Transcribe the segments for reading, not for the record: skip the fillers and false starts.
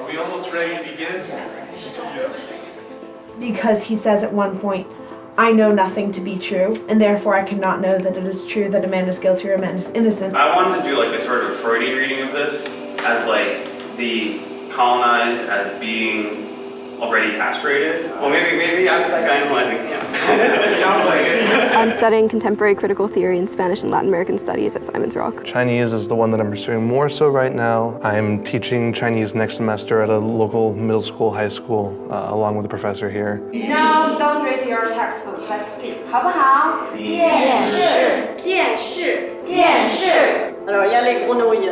we almost ready to begin? Because he says at one point, I know nothing to be true, and therefore I cannot know that it is true that a man is guilty or a man is innocent. I wanted to do like a sort of Freudian reading of this as like the colonized as being already castrated. Well, maybe I'm psychoanalyzing him. It sounds like it. I'm studying contemporary critical theory in Spanish and Latin American studies at Simon's Rock. Chinese is the one that I'm pursuing more so right now. I'm teaching Chinese next semester at a local middle school, high school, along with a professor here. Now, don't read your textbook, let's speak, 好不好？电视。 Alors, il y a les grenouilles.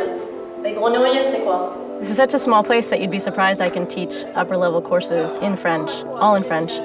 Les grenouilles, c'est quoi? This is such a small place that you'd be surprised I can teach upper-level courses in French, all in French,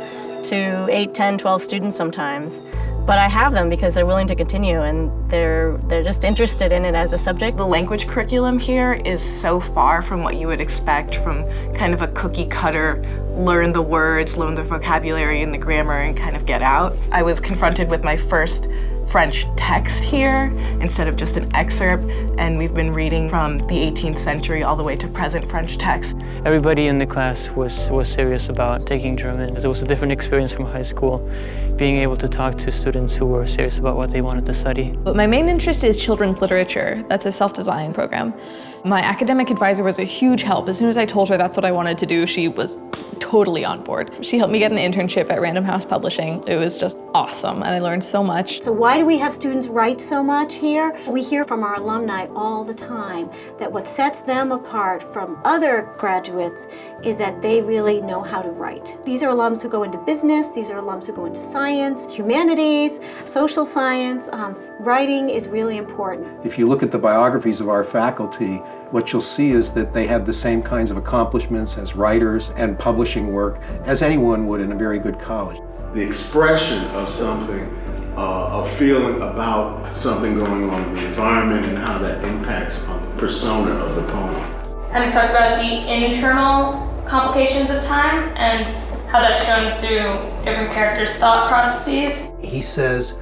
to 8, 10, 12 students sometimes. But I have them because they're willing to continue and they're just interested in it as a subject. The language curriculum here is so far from what you would expect from kind of a cookie cutter, learn the words, learn the vocabulary and the grammar and kind of get out. I was confronted with my first French text here instead of just an excerpt, and we've been reading from the 18th century all the way to present French text. Everybody in the class was serious about taking German. It was a different experience from high school, being able to talk to students who were serious about what they wanted to study. But my main interest is children's literature. That's a self-design program. My academic advisor was a huge help. As soon as I told her that's what I wanted to do, she was totally on board. She helped me get an internship at Random House Publishing. It was just awesome, and I learned so much. So why do we have students write so much here? We hear from our alumni all the time that what sets them apart from other graduates is that they really know how to write. These are alums who go into business, these are alums who go into science, humanities, social science. Writing is really important. If you look at the biographies of our faculty, what you'll see is that they have the same kinds of accomplishments as writers and publishing work as anyone would in a very good college. The expression of something, a feeling about something going on in the environment and how that impacts on the persona of the poem. And we talked about the internal complications of time and how that's shown through different characters' thought processes. He says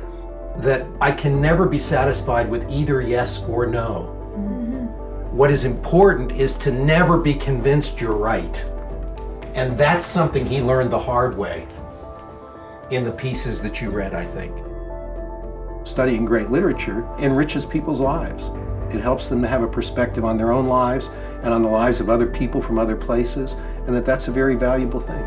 that I can never be satisfied with either yes or no. What is important is to never be convinced you're right. And that's something he learned the hard way in the pieces that you read, I think. Studying great literature enriches people's lives. It helps them to have a perspective on their own lives and on the lives of other people from other places, and that's a very valuable thing.